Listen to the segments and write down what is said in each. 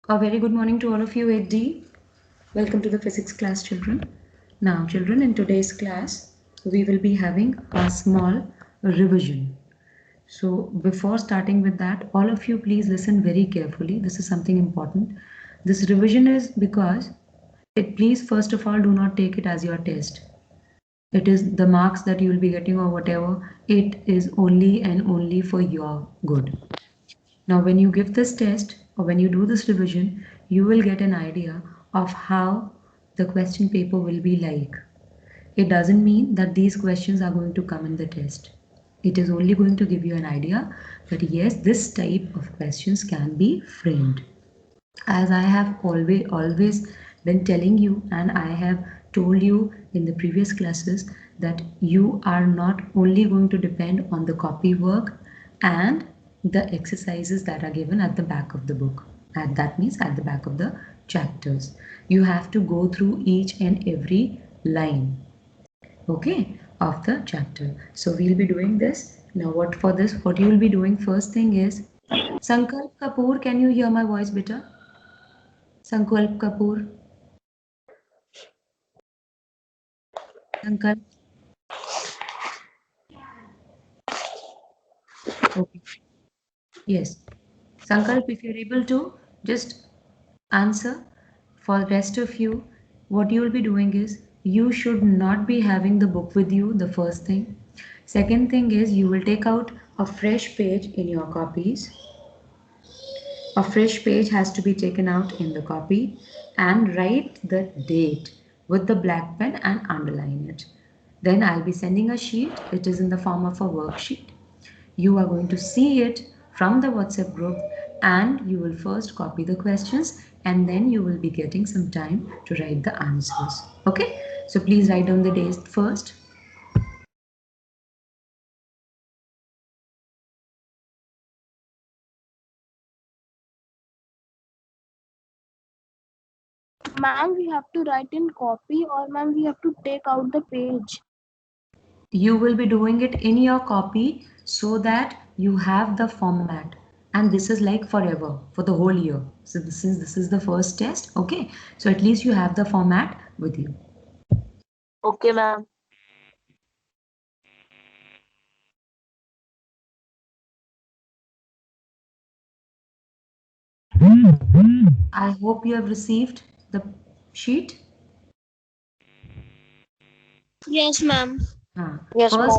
A very good morning to all of you, 8D. Welcome to the physics class, children. Now, children, in today's class, we will be having a small revision. So, before starting with that, all of you please listen very carefully. This is something important. This revision is because please, first of all, do not take it as your test. It is the marks that you will be getting or whatever. It is only and only for your good. Now, when you give this test or when you do this revision, you will get an idea of how the question paper will be like. It doesn't mean that these questions are going to come in the test. It is only going to give you an idea that yes, this type of questions can be framed. As I have always been telling you, and I have told you in the previous classes, that you are not only going to depend on the copy work and the exercises that are given at the back of the book, and that means at the back of the chapters. You have to go through each and every line, okay, of the chapter. So we'll be doing this now. What you will be doing first thing is, Sankalp Kapoor, can you hear my voice better? Sankalp Kapoor. Sankalp. Okay. Yes. Sankalp, if you're able to just answer. For the rest of you, what you will be doing is you should not be having the book with you, the first thing. Second thing is you will take out a fresh page in your copies. A fresh page has to be taken out in the copy and write the date with the black pen and underline it. Then I'll be sending a sheet. It is in the form of a worksheet. You are going to see it from the WhatsApp group and you will first copy the questions and then you will be getting some time to write the answers. Okay, so please write down the days first. Ma'am, we have to write in copy or ma'am, we have to take out the page. You will be doing it in your copy so that you have the format, and this is like forever for the whole year. So this is the first test, okay? So at least you have the format with you. Okay, ma'am. I hope you have received the sheet. Yes, ma'am. Uh, Yes, ma'am.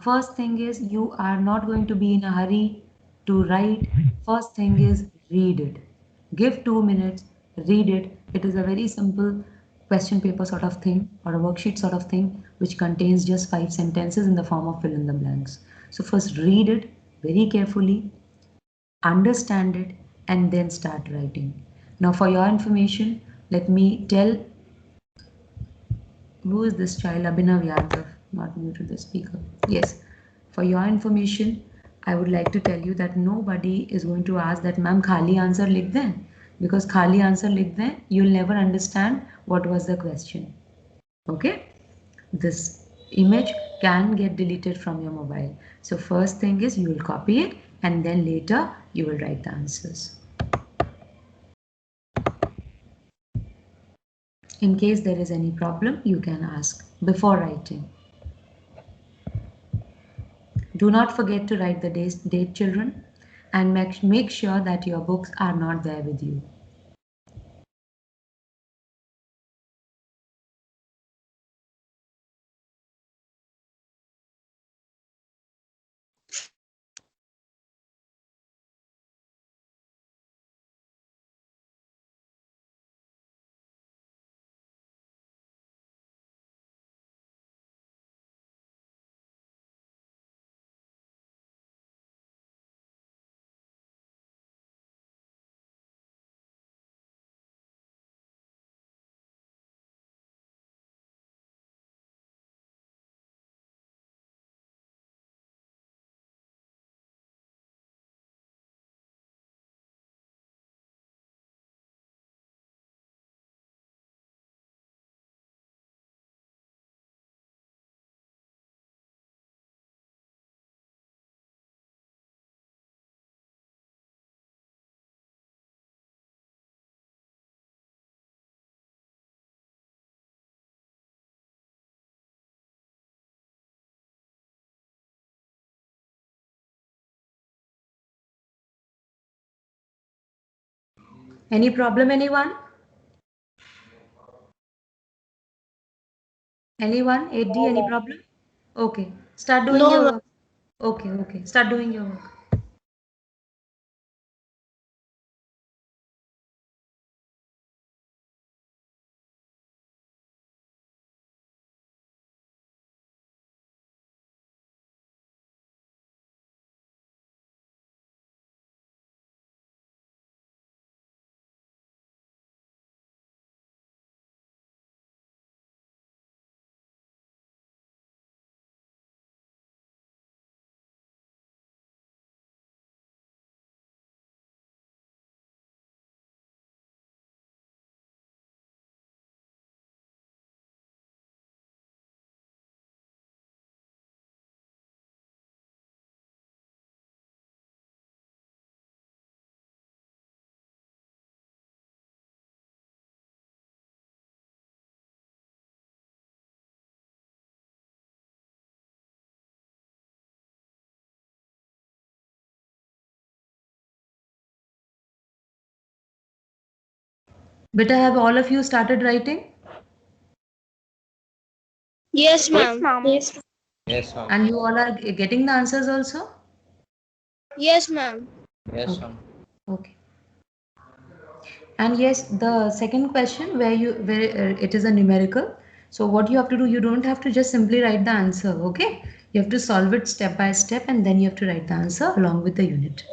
first thing is you are not going to be in a hurry to write. First thing is read it. Give 2 minutes, read it. It is a very simple question paper sort of thing or a worksheet sort of thing which contains just 5 sentences in the form of fill in the blanks. So first read it very carefully, understand it, and then start writing. Now for your information, let me tell who is this child? Abhinav Yadav, not muted the speaker. Yes, for your information, I would like to tell you that nobody is going to ask that ma'am khali answer likh दें, because khali answer likh दें, you'll never understand what was the question. Okay, this image can get deleted from your mobile. So first thing is you will copy it and then later you will write the answers. In case there is any problem, you can ask before writing. Do not forget to write the date, children, and make sure that your books are not there with you. Any problem, anyone? Anyone? 8D, any problem? Okay, start doing No, your ma'am. work. Okay, start doing your work. Beta, have all of you started writing? Yes, ma'am. Yes. Yes, ma'am. And you all are getting the answers also? Yes, ma'am. Yes, Okay. ma'am. Okay. And yes, the second question where it is a numerical. So what you have to do, you don't have to just simply write the answer, okay? You have to solve it step by step and then you have to write the answer along with the unit.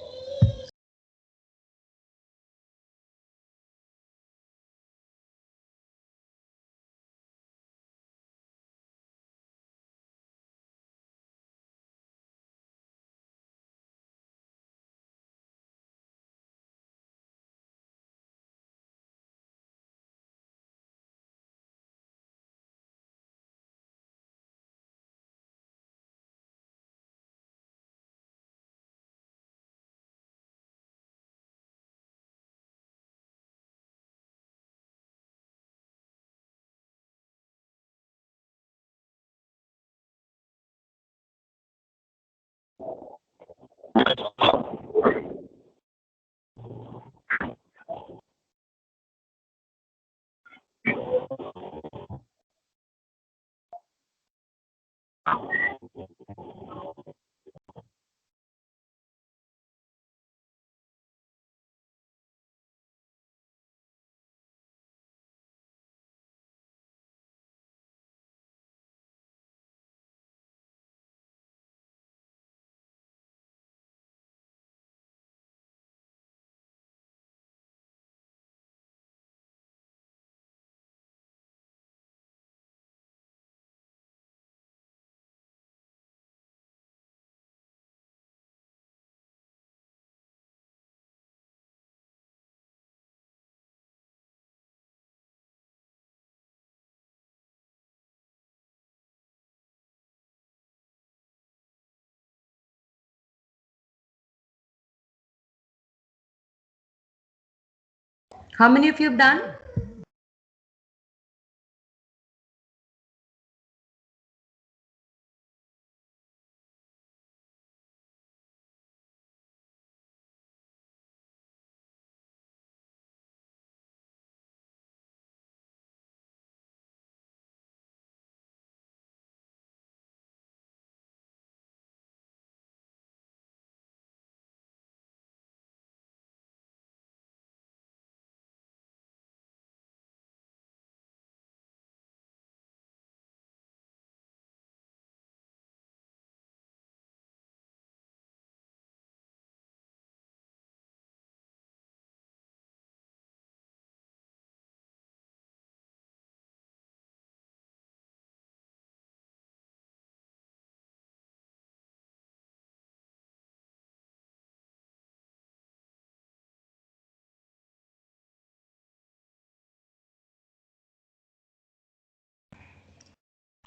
How many of you have done?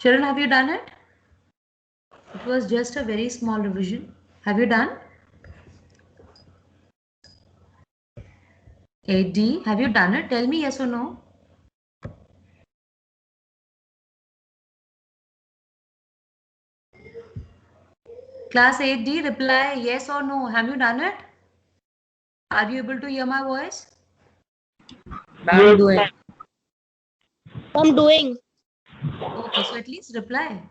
Sharon, have you done it? It was just a very small revision. Have you done? 8D, have you done it? Tell me yes or no. Class 8D, reply yes or no. Have you done it? Are you able to hear my voice? I'm doing. I'm doing. Okay, so at least reply.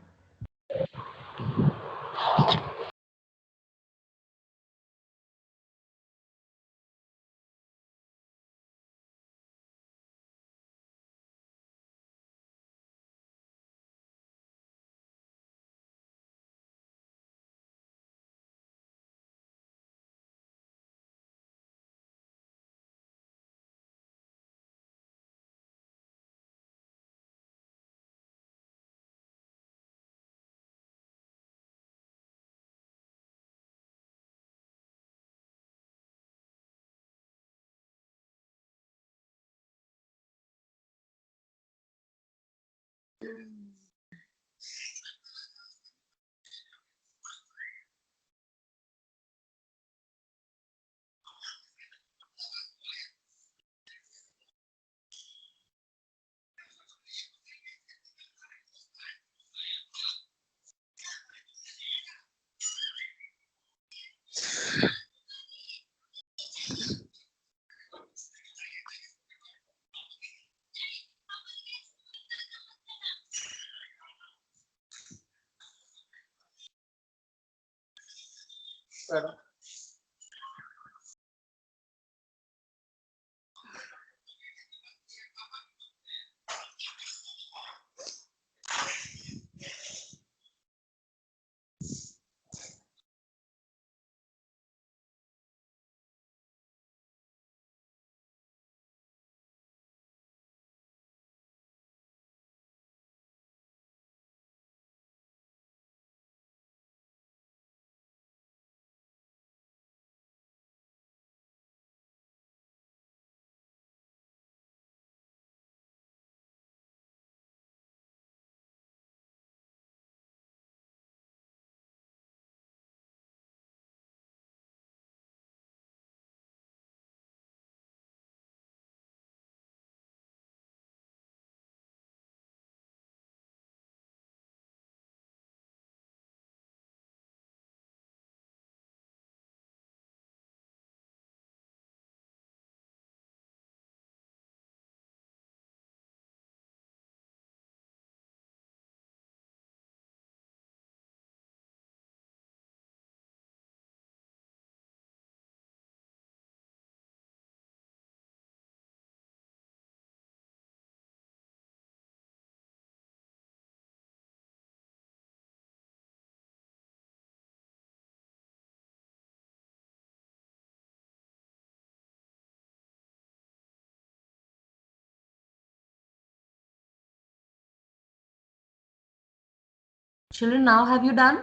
Children, now have you done?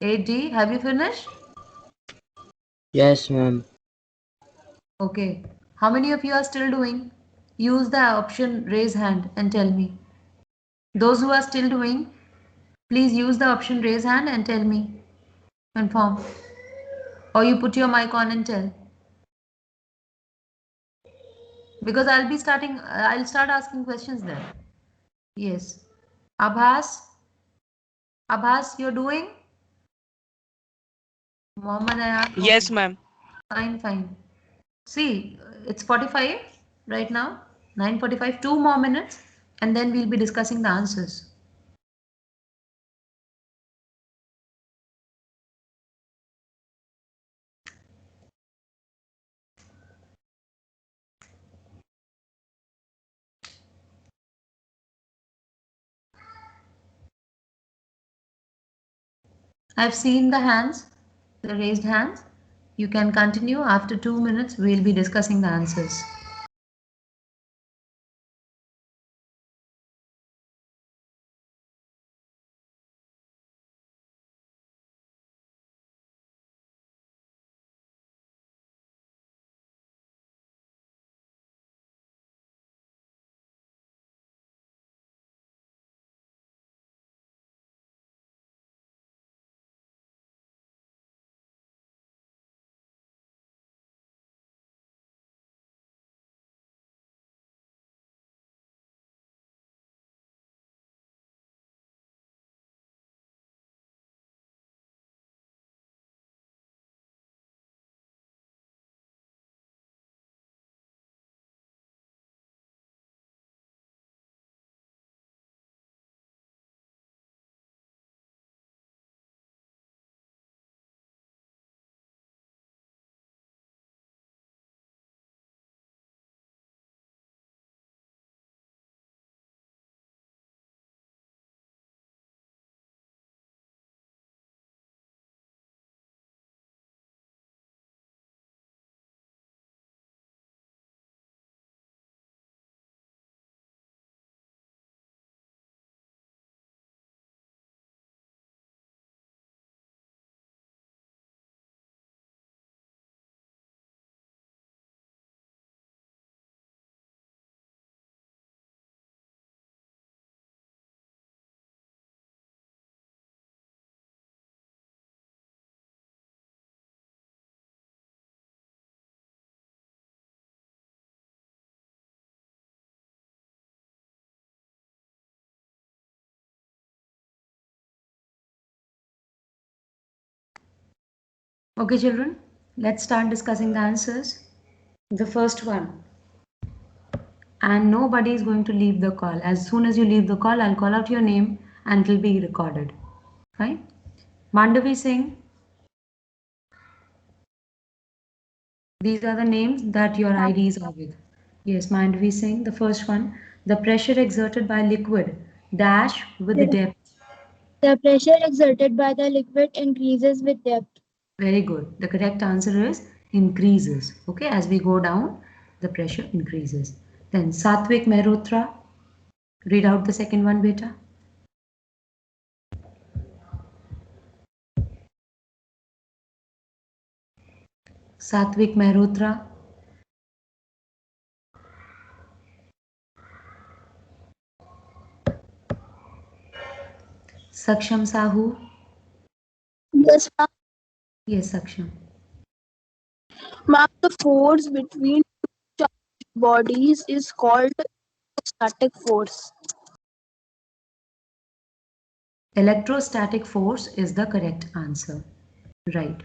8D, have you finished? Yes, ma'am. Okay. How many of you are still doing? Use the option raise hand and tell me. Those who are still doing, please use the option raise hand and tell me. Confirm. Or you put your mic on and tell. Because I'll start asking questions then. Yes. Abhas, Abhas, you're doing? Mohammed Ayaz, Yes, okay. ma'am. Fine, fine. See, it's 45 right now. 9:45, 2 more minutes, and then we'll be discussing the answers. I've seen the hands, the raised hands. You can continue. After 2 minutes, we'll be discussing the answers. Okay, children, let's start discussing the answers. The first one, and nobody is going to leave the call. As soon as you leave the call, I'll call out your name and it will be recorded. Fine? Mandavi Singh, these are the names that your IDs are with. Yes, Mandavi Singh, the first one, the pressure exerted by liquid dash with the depth. The pressure exerted by the liquid increases with depth. Very good. The correct answer is increases. Okay, as we go down, the pressure increases. Then Satvik Mehrotra, read out the second one, beta. Satvik Mehrotra. Saksham Sahu. Yes, ma'am. Yes, Saksham. Ma'am, the force between two charged bodies is called static force. Electrostatic force is the correct answer. Right.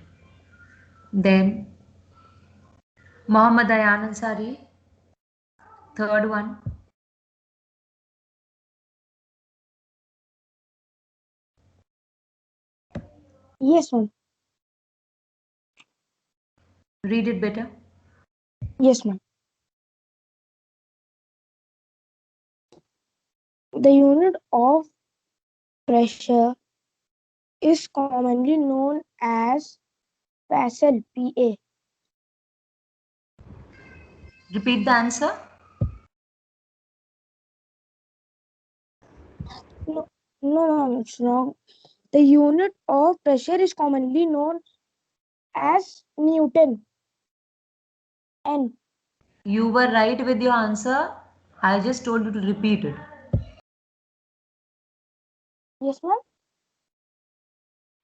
Then Mohammad Ayan Ansari. Third one. Yes, ma'am. Read it better. Yes, ma'am. The unit of pressure is commonly known as Pascal, PA. Repeat the answer. No, no, it's wrong. The unit of pressure is commonly known as Newton. N. You were right with your answer. I just told you to repeat it. Yes, ma'am.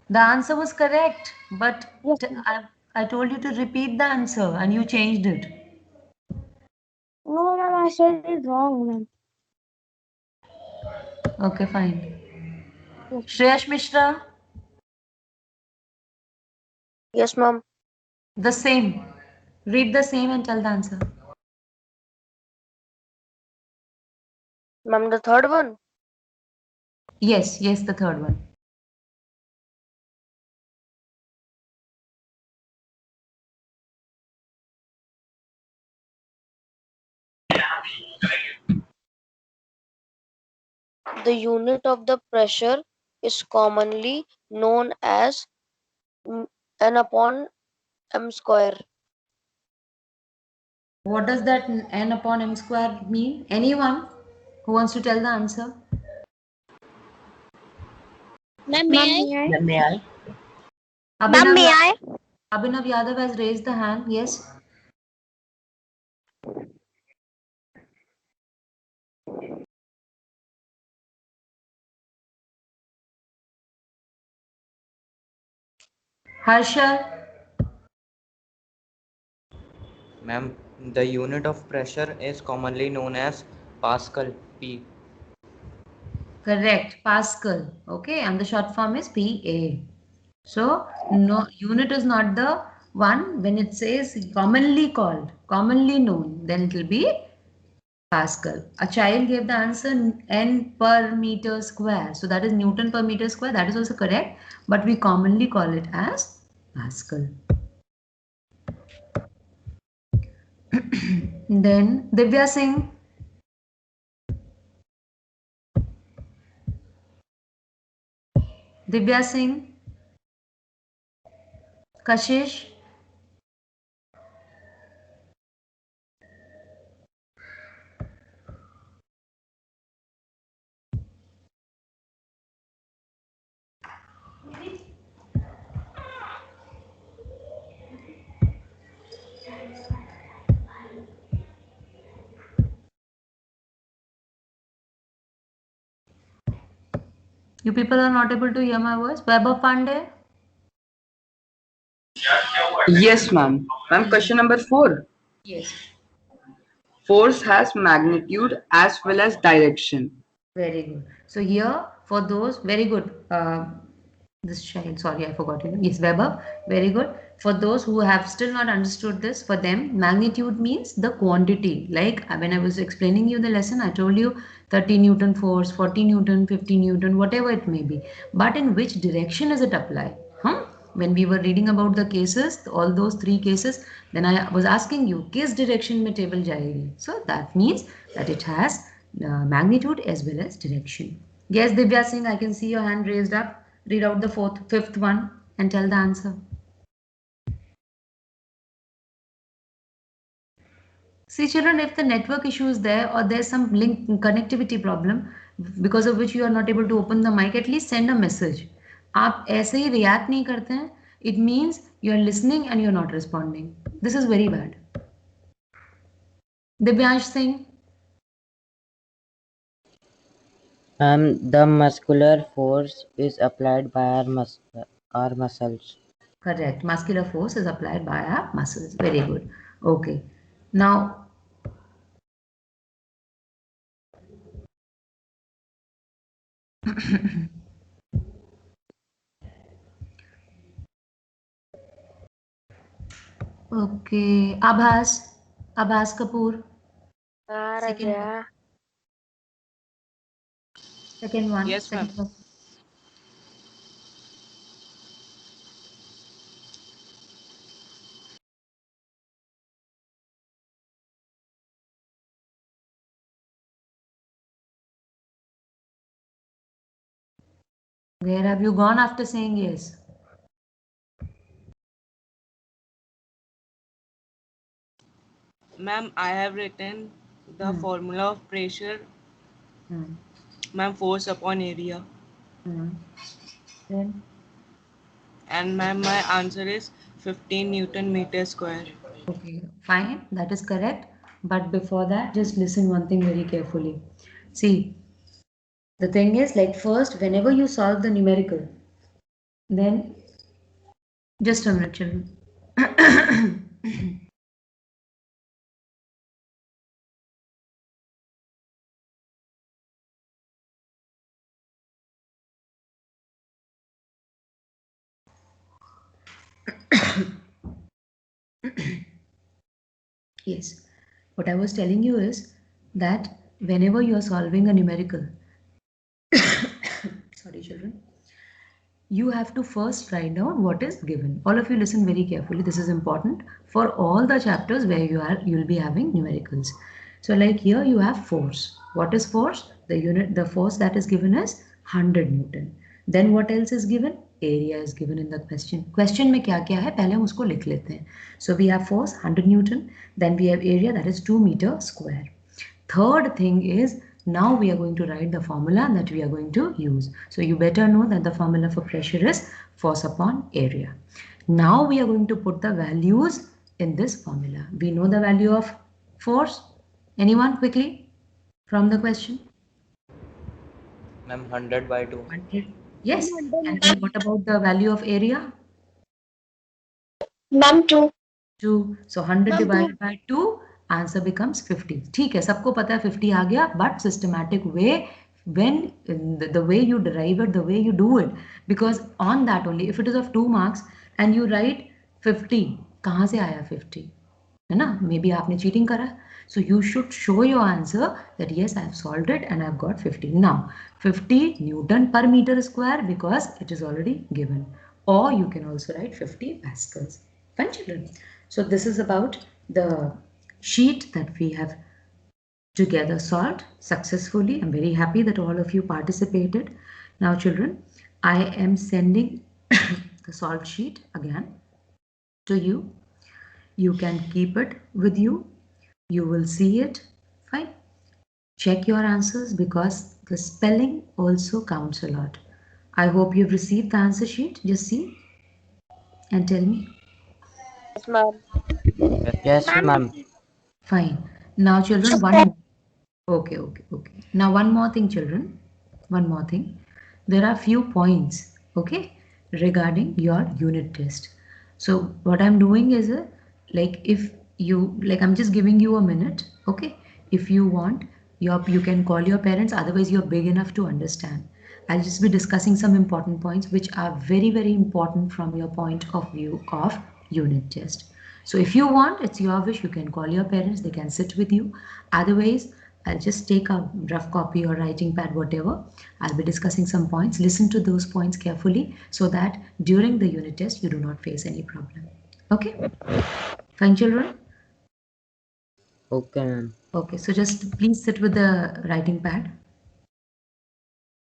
The answer was correct, but Yes, ma'am. I told you to repeat the answer and you changed it. No, ma'am, I said it wrong, ma'am. Okay, fine. Yes. Shreyash Mishra, Yes, ma'am. the same. Read the same and tell the answer. Ma'am, the third one. Yes, yes, the third one. The unit of the pressure is commonly known as N upon M square. What does that n upon m square mean? Anyone who wants to tell the answer? Ma'am, may I? Ma'am, may I? Ma'am, may Ya- I? Abhinav Yadav has raised the hand. Yes. Harshal. Ma'am, the unit of pressure is commonly known as Pascal, P. Correct. Pascal. Okay, and the short form is PA. So, no, unit is not the one when it says commonly called, commonly known, then it will be Pascal. A child gave the answer n per meter square. So that is Newton per meter square. That is also correct. But we commonly call it as Pascal. Then Divya Singh. Divya Singh. Kashish. You people are not able to hear my voice. Vaibhav Pandey. Yes, ma'am. Ma'am, question number 4. Yes. Force has magnitude as well as direction. Very good. So here for those, very good. This child, sorry, I forgot you. Yes, Weber. Very good. for those who have still not understood this, for them, magnitude means the quantity. Like when I was explaining you the lesson, I told you 30 Newton force, 40 Newton, 50 Newton, whatever it may be. But in which direction is it applied? When we were reading about the cases, all those 3 cases, then I was asking you, किस direction में table जाएगी? So that means that it has magnitude as well as direction. Yes, Divya Singh, I can see your hand raised up. Read out the fifth one and tell the answer. See children, if the network issue is there or there's some link connectivity problem because of which you are not able to open the mic, at least send a message. आप ऐसे ही react नहीं करते हैं, it means you are listening and you are not responding. This is very bad. Divyansh Singh. The muscular force is applied by our muscles. Correct. Muscular force is applied by our muscles. Very good. Okay. Now, okay. Abhas Kapoor. Second one. Yes, ma'am. Second one. Where have you gone after saying yes? Ma'am, I have written the formula of pressure, ma'am, force upon area. Then? And ma'am, my answer is 15 Newton meter square. Okay, fine, that is correct. But before that, just listen one thing very carefully. See, the thing is, like, first, whenever you solve the numerical, then just a minute, children. Yes, what I was telling you is that whenever you are solving a numerical, sorry children, you have to first write down what is given. All of you listen very carefully. This is important for all the chapters where you'll be having numericals. So like here you have force. What is force? The force that is given is 100 Newton. Then what else is given? Area is given in the question. Question में क्या क्या है पहले हम उसको लिख लेते हैं. So we have force 100 Newton. Then we have area that is 2 meter square. Third thing is now we are going to write the formula that we are going to use. So you better know that the formula for pressure is force upon area. Now we are going to put the values in this formula. We know the value of force. Anyone quickly from the question? Ma'am, 100 by 2. 100. Yes. And then what about the value of area? Ma'am, 2. 2. So 100 divided by 2, answer becomes 50. ठीक है, सबको पता है 50 आ गया, but systematic way, when the way you derive it, the way you do it, because on that only, if it is of 2 marks and you write 50, कहाँ से आया 50? है ना? Maybe आपने cheating करा. So you should show your answer that yes, I have solved it and I have got 50. Now, 50 Newton per meter square because it is already given. Or you can also write 50 pascals. Fine, children. So this is about the sheet that we have together solved successfully. I'm very happy that all of you participated. Now, children, I am sending the solved sheet again to you. You can keep it with you. You will see it. Fine. Check your answers because the spelling also counts a lot. I hope you've received the answer sheet. Just see and tell me. Yes, ma'am. Yes, ma'am. Fine. Now, children, one more. Okay. Now, one more thing, children. One more thing. There are few points, okay, regarding your unit test. So, what I'm doing is, like, if you, like, I'm just giving you a minute, okay? If you want, you can call your parents. Otherwise, you're big enough to understand. I'll just be discussing some important points which are very, very important from your point of view of unit test. So if you want, it's your wish, you can call your parents, they can sit with you. Otherwise, I'll just take a rough copy or writing pad, whatever. I'll be discussing some points. Listen to those points carefully so that during the unit test, you do not face any problem. Okay? Fine, children? Okay, ma'am. Okay, so just please sit with the writing pad.